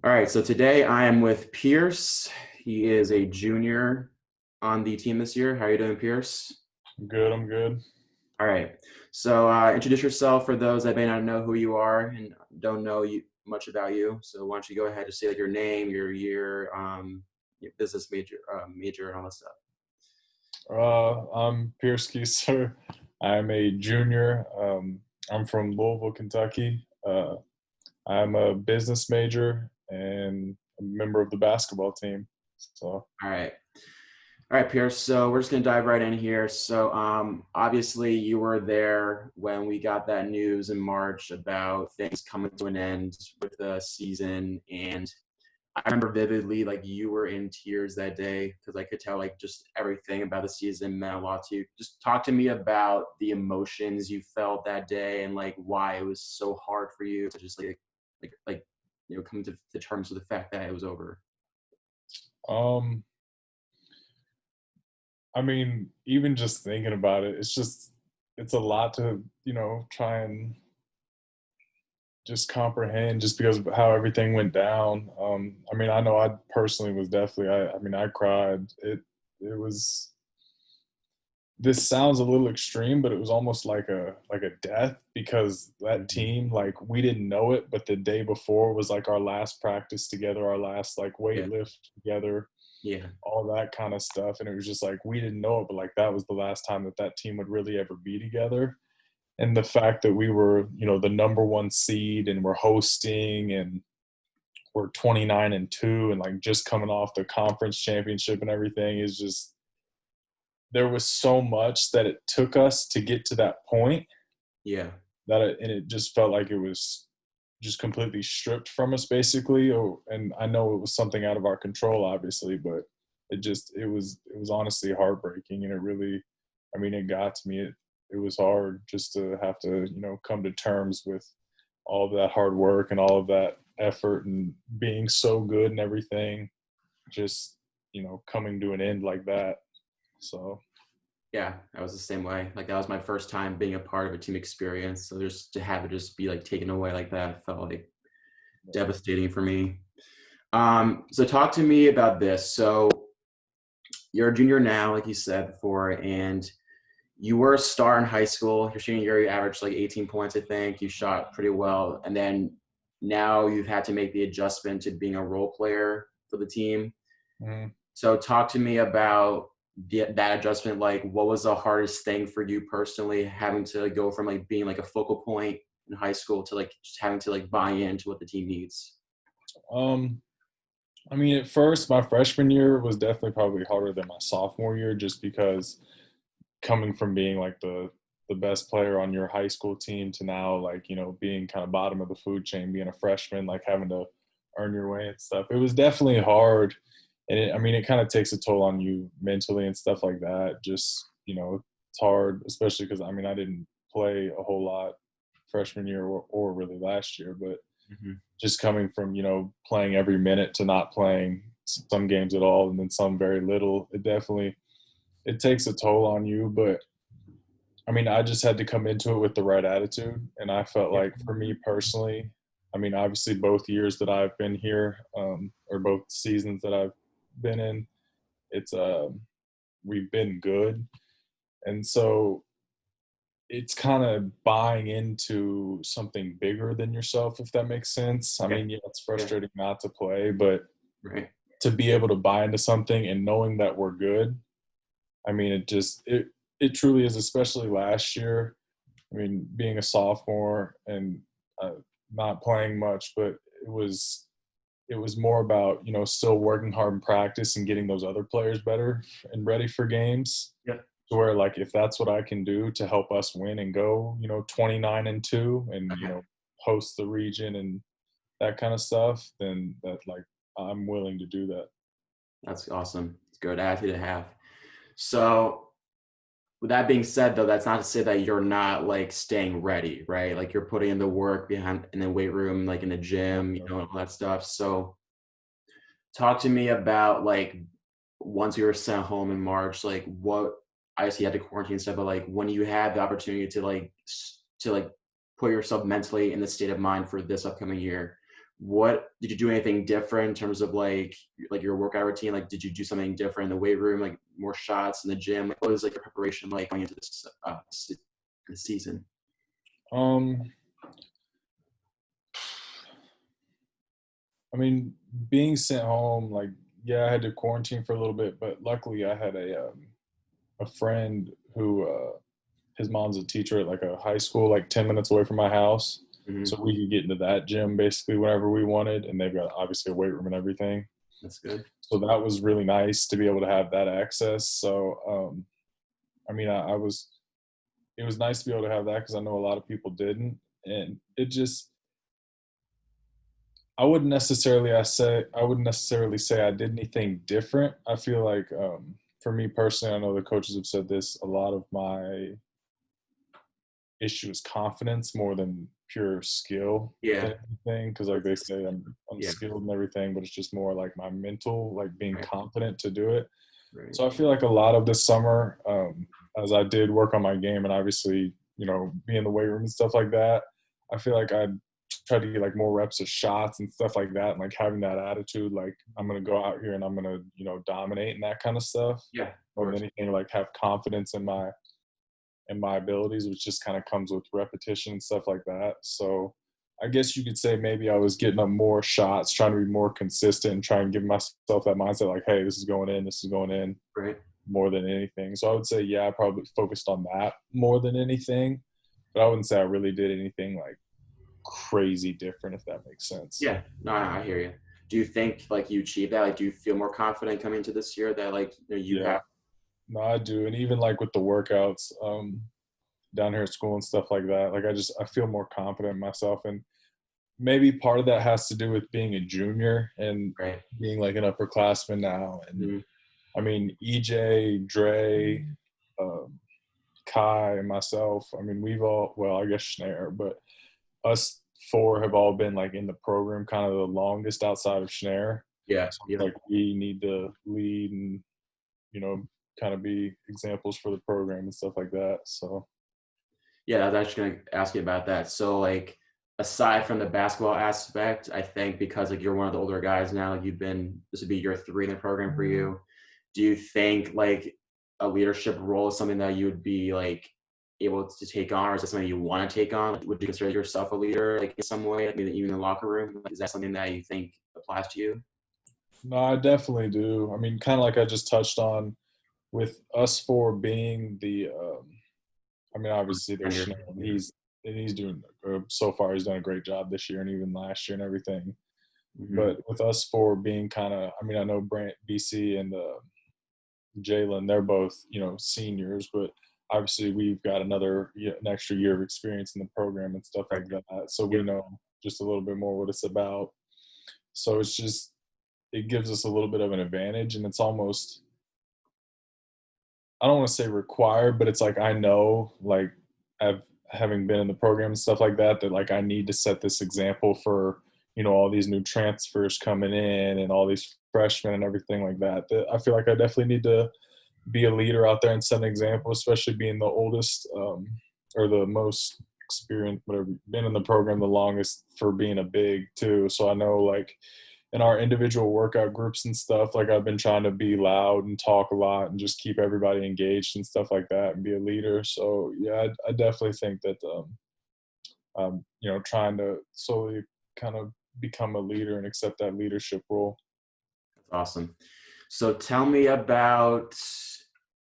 All right, so today I am with Pierce. He is a junior on the team this year. How are you doing, Pierce? I'm good. I'm good. All right, so introduce yourself for those that may not know who you are and don't know much about you. So why don't you go ahead and say like your name, your year, your business major, and all that stuff. I'm Pierce Kiesler. I'm a junior. I'm from Louisville, Kentucky. I'm a business major and a member of the basketball team. So, All right. All right, Pierce. So we're just gonna dive right in here. So obviously you were there when we got that news in March about things coming to an end with the season, and I remember vividly like you were in tears that day because I could tell like just everything about the season meant a lot to you. Just talk to me about the emotions you felt that day and like why it was so hard for you to just like come to terms with the fact that it was over. um, I mean, even just thinking about it, it's a lot to try and just comprehend just because of how everything went down. I mean, I know I personally was definitely. I mean, I cried. It was this sounds a little extreme, but it was almost like a death because that Mhm. team, like we didn't know it, but the day before was like our last practice together, our last like weight Yeah, lift together, yeah, all that kind of stuff. And it was just like we didn't know it, but like that was the last time that that team would really ever be together. And the fact that we were, the number one seed and we're hosting and we're 29-2 and like just coming off the conference championship and everything is just there was so much that it took us to get to that point yeah. and it just felt like it was just completely stripped from us basically. And I know it was something out of our control obviously, but it was honestly heartbreaking. And it really, I mean, it got to me. It was hard just to have to come to terms with all of that hard work and all of that effort and being so good and everything just coming to an end like that. So Yeah, I was the same way. Like that was my first time being a part of a team experience. So just to have it just be like taken away like that felt like devastating for me. So talk to me about this. So you're a junior now, like you said before, and you were a star in high school. Your senior year, you averaged like 18 points, I think. You shot pretty well, and then now you've had to make the adjustment to being a role player for the team. mm, So talk to me about that adjustment. Like, what was the hardest thing for you personally, having to go from like being like a focal point in high school to like just having to like buy into what the team needs? um I mean, at first, my freshman year was definitely probably harder than my sophomore year, just because coming from being like the best player on your high school team to now like being kind of bottom of the food chain, being a freshman, like having to earn your way and stuff. It was definitely hard, and I mean, it kind of takes a toll on you mentally and stuff like that. Just it's hard, especially because I mean, I didn't play a whole lot freshman year or really last year, but Mm-hmm. just coming from playing every minute to not playing some games at all and then some very little, it takes a toll on you. But I mean, I just had to come into it with the right attitude, and I felt Yeah. like for me personally, I mean, obviously both years that I've been here, or both seasons that I've been in, it's we've been good. And so it's kind of buying into something bigger than yourself, if that makes sense. I Yeah. mean, yeah, it's Yeah. frustrating not to play, but Right. to be able to buy into something and knowing that we're good, I mean, it truly is, especially last year. I mean, being a sophomore and uh, not playing much, but it was it was more about still working hard in practice and getting those other players better and ready for games. Yeah. To where like if that's what I can do to help us win and go 29-2 and Okay. host the region and that kind of stuff, then that like I'm willing to do that. That's awesome. It's a good attitude to have. So with that being said, though, that's not to say that you're not like staying ready, right? Like you're putting in the work behind in the weight room, like in the gym, all that stuff. So talk to me about like once you were sent home in March, like what I guess you had to quarantine and stuff, but like when you had the opportunity to like to like put yourself mentally in the state of mind for this upcoming year, what did you do anything different in terms of like your workout routine? Like, did you do something different in the weight room, like more shots in the gym? Like, what was like your preparation like going into this season? Um, I mean, being sent home, like, yeah, I had to quarantine for a little bit, but luckily I had a friend who his mom's a teacher at like a high school, like 10 minutes away from my house, Hmm. so we could get into that gym basically whenever we wanted, and they've got obviously a weight room and everything. That's good. So that was really nice to be able to have that access. So, I mean, I was it was nice to be able to have that because I know a lot of people didn't, and it just I wouldn't necessarily say I did anything different. I feel like for me personally, I know the coaches have said this. A lot of my issue is confidence more than pure skill Yeah. than anything. Because like they say, I'm Yeah. skilled and everything, but it's just more like my mental, like being Right. confident to do it. Right. So I feel like a lot of this summer, as I did work on my game and obviously, be in the weight room and stuff like that, I feel like I tried to get like more reps of shots and stuff like that, and like having that attitude, like I'm gonna go out here and I'm gonna, dominate and that kind of stuff Yeah. Of more than course. anything. Like have confidence in my abilities, which just kind of comes with repetition and stuff like that. So I guess you could say maybe I was getting up more shots, trying to be more consistent and try and give myself that mindset like, hey, this is going in Right. more than anything. So I would say, yeah, I probably focused on that more than anything. But I wouldn't say I really did anything like crazy different, if that makes sense. Yeah. No, I hear you. Do you think like you achieved that? Like, do you feel more confident coming into this year that like you Yeah, have? no, I do. And even like with the workouts down here at school and stuff like that, like I feel more confident in myself. And maybe part of that has to do with being a junior and Right. being like an upperclassman now. And Mhm. I mean, EJ, Dre, um, Kai, and myself. I mean, we've all, well, I guess Schnare, but us four have all been like in the program kind of the longest outside of Schnare. Yeah. So it's Yeah. like we need to lead and, you know, kind of be examples for the program and stuff like that. So, Yeah, I was actually gonna ask you about that. So like aside from the basketball aspect, I think because like you're one of the older guys now, like this would be year three in the program for you. Do you think like a leadership role is something that you would be like able to take on, or is that something you want to take on? Like, would you consider yourself a leader like in some way, like maybe even in the locker room? Like, is that something that you think applies to you? no, I definitely do. I mean, kind of like I just touched on with us four being I mean, obviously there's Tenure. Schnell, and Yeah. he's doing so far. He's done a great job this year and even last year and everything. Hmm. But with us four being kind of, I mean, I know Brant, BC, and Jalen, they're both seniors, but obviously we've got an extra year of experience in the program and stuff Right. like that. So we Yep. know just a little bit more what it's about. So it gives us a little bit of an advantage, and it's almost, I don't want to say required, but it's like I know, like I've having been in the program and stuff like that, that like I need to set this example for all these new transfers coming in and all these freshmen and everything like that. That I feel like I definitely need to be a leader out there and set an example, especially being the oldest or the most experienced, whatever, been in the program the longest for being a big too. So I know like in our individual workout groups and stuff, like I've been trying to be loud and talk a lot and just keep everybody engaged and stuff like that and be a leader. So yeah, I definitely think that trying to slowly kind of become a leader and accept that leadership role. That's awesome. So tell me about,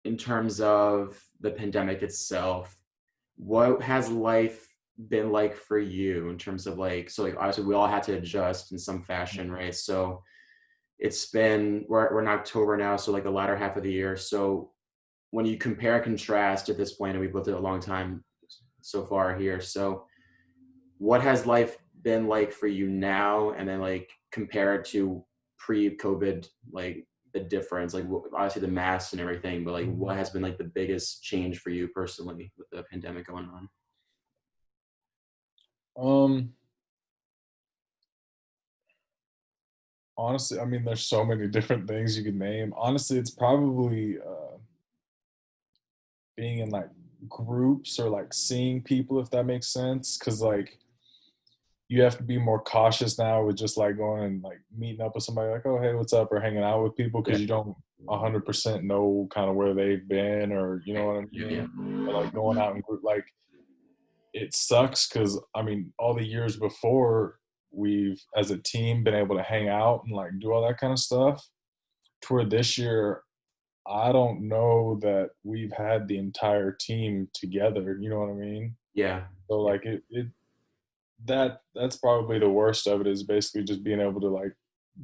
in terms of the pandemic itself, what has life been like for you in terms of like, so like obviously we all had to adjust in some fashion, right? So we're in October now, so like the latter half of the year. So when you compare and contrast at this point, and we've lived it a long time so far here. So what has life been like for you now, and then like compare it to pre-COVID, like the difference, like obviously the masks and everything, but like what has been like the biggest change for you personally with the pandemic going on? Um, Honestly, I mean, there's so many different things you could name. Honestly, it's probably being in like groups or like seeing people, if that makes sense. Cause like you have to be more cautious now with just like going and like meeting up with somebody like, oh, hey, what's up? Or hanging out with people Yeah. because you don't 100% know kind of where they've been or you know what I Yeah. mean? Yeah. Or like going out and group, like it sucks because I mean, all the years before we've as a team been able to hang out and like do all that kind of stuff. Toward this year, I don't know that we've had the entire team together. You know what I mean? Yeah. So Yeah. like that's probably the worst of it is basically just being able to like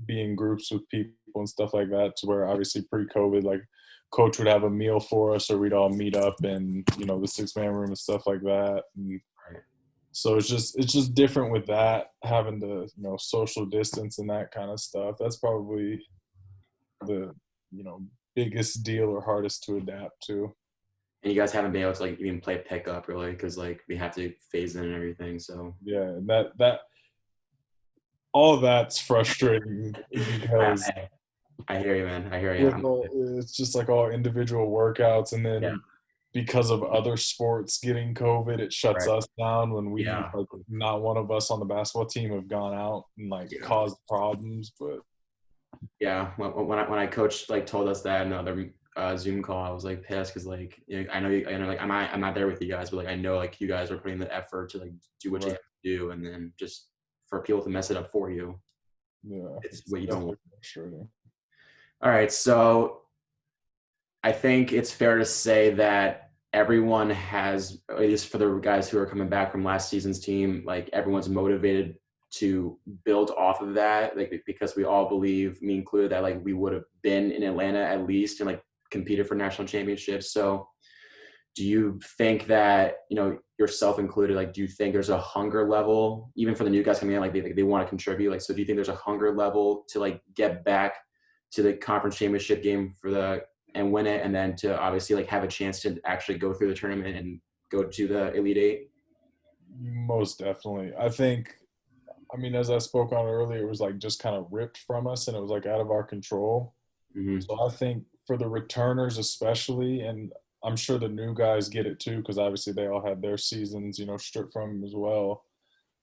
be in groups with people and stuff like that. To where obviously pre-COVID, like coach would have a meal for us, or we'd all meet up in the 6-man room and stuff like that. And Right. so it's just different with that having to social distance and that kind of stuff. That's probably the biggest deal or hardest to adapt to. And you guys haven't been able to like even play pickup really because like we have to phase in and everything. So Yeah, and that all that's frustrating because I, I hear you, man. I hear you. with all it's just like all individual workouts, and Yeah. then because of other sports getting COVID, it shuts Right. us down when we Yeah. like not one of us on the basketball team have gone out and like Yeah. caused problems. But Yeah. When I coach like told us that in another Zoom call, I was like pissed because like I know like I'm not there with you guys, but like I know like you guys are putting the effort to like do what you right, have to do, and then just for people to mess it up for you, yeah, it's it's what you don't want. definitely frustrating. All right, so I think it's fair to say that everyone has, at least for the guys who are coming back from last season's team, like everyone's motivated to build off of that, like because we all believe, me included, that like we would have been in Atlanta at least and like competed for national championships. So do you think that, yourself included, like do you think there's a hunger level even for the new guys coming in, like they want to contribute, like so do you think there's a hunger level to like get back to the conference championship game and win it, and then to obviously like have a chance to actually go through the tournament and go to the Elite Eight? Most definitely, I think. I mean, as I spoke on earlier, it was like just kind of ripped from us, and it was like out of our control. Mm-hmm. So I think for the returners especially, and I'm sure the new guys get it too, because obviously they all had their seasons, stripped from them as well.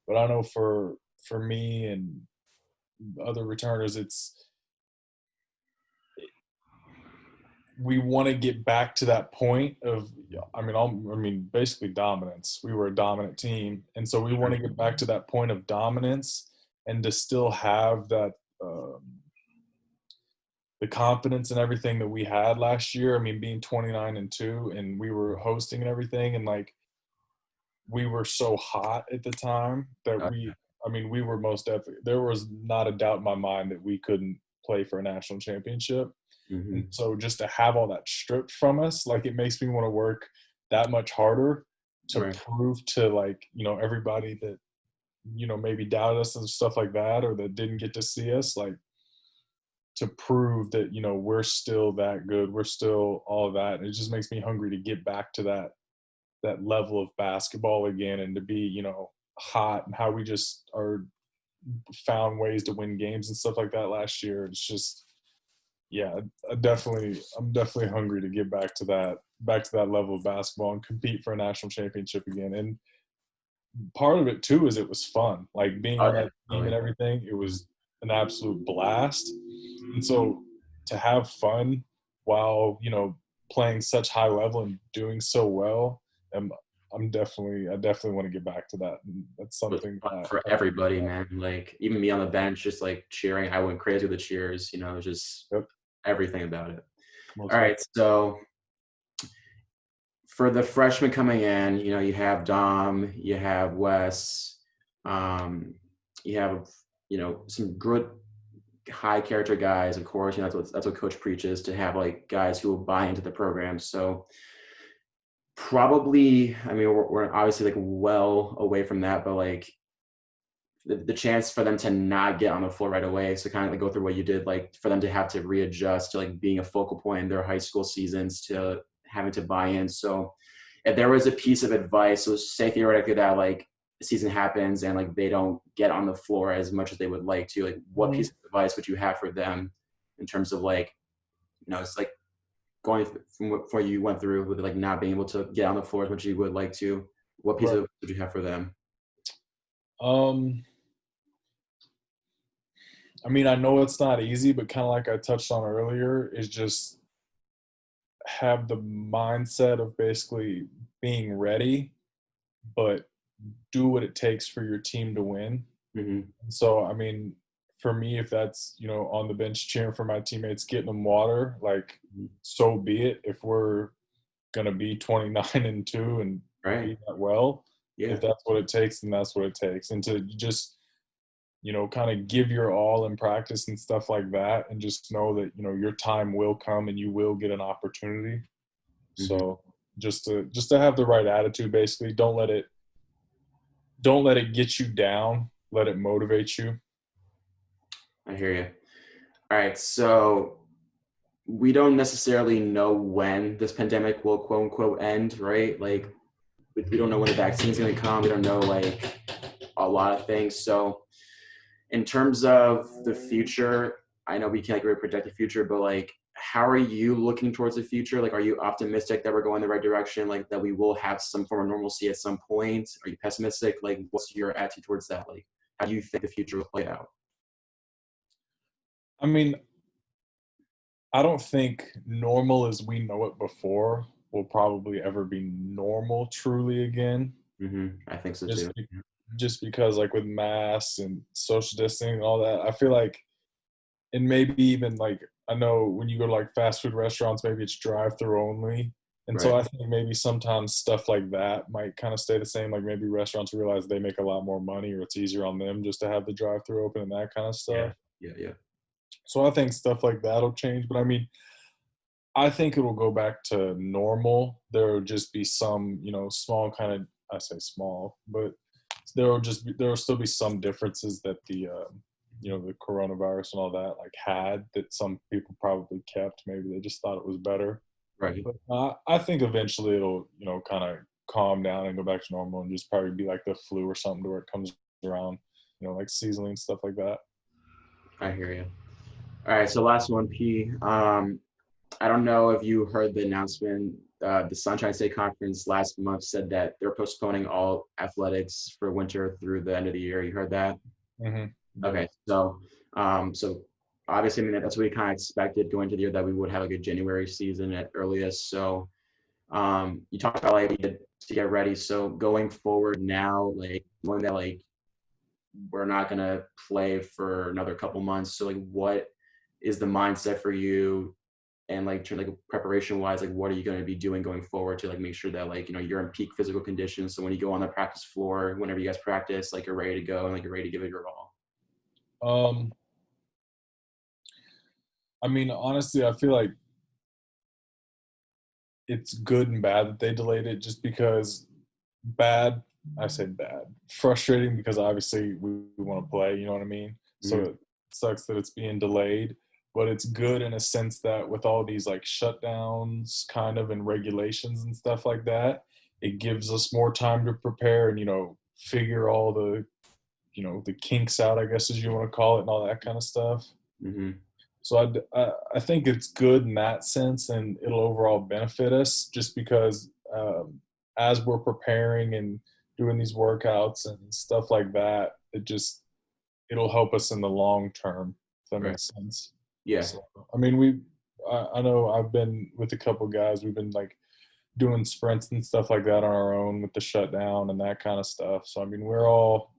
But I know for me and other returners, we want to get back to that point of, I mean, basically dominance. We were a dominant team, and so we want to get back to that point of dominance and to still have that. The confidence and everything that we had last year. I mean, being 29-2 and we were hosting and everything, and like we were so hot at the time that we were most definitely, there was not a doubt in my mind that we couldn't play for a national championship. And Mm-hmm. so just to have all that stripped from us, like it makes me want to work that much harder to Right. prove to like, everybody that, maybe doubted us and stuff like that, or that didn't get to see us, like to prove that we're still that good, we're still all of that. And it just makes me hungry to get back to that level of basketball again, and to be hot, and how we just are found ways to win games and stuff like that last year. It's just, yeah, I'm definitely hungry to get back to that level of basketball and compete for a national championship again. And part of it too is it was fun, like being Oh on yeah. that team Totally. and everything. It was an absolute blast. And so to have fun while playing such high level and doing so well, um, I definitely want to get back to that. And that's It was something fun that for I think everybody, man. Like even me on the bench, just like cheering. I went crazy with the cheers. Just yep, everything about it. most All definitely. right, so for the freshmen coming in, you have Dom, you have Wes, um, you have some good high character guys. Of course, that's what coach preaches, to have like guys who will buy into the program. So probably, I mean, we're obviously like well away from that, but like the chance for them to not get on the floor right away. So kind of like go through what you did, like for them to have to readjust to like being a focal point in their high school seasons, to having to buy in. So if there was a piece of advice, so say theoretically that like the season happens and like they don't get on the floor as much as they would like to, like what piece of advice would you have for them in terms of like, it's like going from what you went through with like not being able to get on the floor as much as you would like to, what piece Right. of would you have for them? I mean, I know it's not easy, but kind of like I touched on earlier, is just have the mindset of basically being ready, but do what it takes for your team to win. Mm-hmm. So, I mean, for me, if that's, on the bench cheering for my teammates, getting them water, like, so be it. If we're going to be 29-2 and Right. be that well, Yeah. if that's what it takes, then that's what it takes. And to just, kind of give your all in practice and stuff like that, and just know that, your time will come and you will get an opportunity. Mm-hmm. So just to have the right attitude, basically. Don't let it get you down. Let it motivate you. I hear you. All right. So we don't necessarily know when this pandemic will quote unquote end, right? Like we don't know when the vaccine's going to come. We don't know like a lot of things. So in terms of the future, I know we can't like really predict the future, but like, how are you looking towards the future? Like, are you optimistic that we're going the right direction? Like that we will have some form of normalcy at some point? Are you pessimistic? Like, what's your attitude towards that? Like, how do you think the future will play out? I mean, I don't think normal as we know it before will probably ever be normal truly again. I think so Just too. be- just because, like, with masks and social distancing and all that, I feel like, and maybe even like, I know when you go to like fast food restaurants, maybe it's drive through only. And so Right. I think maybe sometimes stuff like that might kind of stay the same. Like maybe restaurants realize they make a lot more money, or it's easier on them just to have the drive through open and that kind of Yeah. stuff. Yeah. Yeah. So I think stuff like that'll change. But I mean, I think it'll go back to normal. There will just be some, small kind of, I say small, but there will still be some differences that the coronavirus and all that like had, that some people probably kept. Maybe they just thought it was better. Right. But I think eventually it'll, kind of calm down and go back to normal, and just probably be like the flu or something, to where it comes around, like seasonally and stuff like that. I hear you. All right. So last one, P. I don't know if you heard the announcement. The Sunshine State Conference last month said that they're postponing all athletics for winter through the end of the year. You heard that? Yeah. Okay. So obviously, I mean, that's what we kind of expected going into the year, that we would have a good January season at earliest. So you talked about like to get ready. So going forward now, like knowing that like we're not gonna play for another couple months. So like, what is the mindset for you? And like, like preparation wise, like what are you going to be doing going forward to like make sure that like you're in peak physical condition, so when you go on the practice floor, whenever you guys practice, like you're ready to go and like you're ready to give it your all? Um, I mean, honestly, I feel like it's good and bad that they delayed it, just because bad, I say bad, frustrating, because obviously we want to play, you know what I mean? So Mm-hmm. it sucks that it's being delayed, but it's good in a sense that with all these like shutdowns kind of and regulations and stuff like that, it gives us more time to prepare and, figure all the kinks out, I guess, as you want to call it, and all that kind of stuff. Mm-hmm. So I think it's good in that sense, and it'll overall benefit us, just because as we're preparing and doing these workouts and stuff like that, it'll help us in the long term, if that Right. makes sense. Yeah. So I mean, I know I've been with a couple guys. We've been like doing sprints and stuff like that on our own with the shutdown and that kind of stuff. So I mean, we're all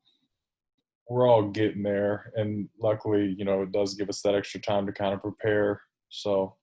getting there, and luckily, it does give us that extra time to kind of prepare. So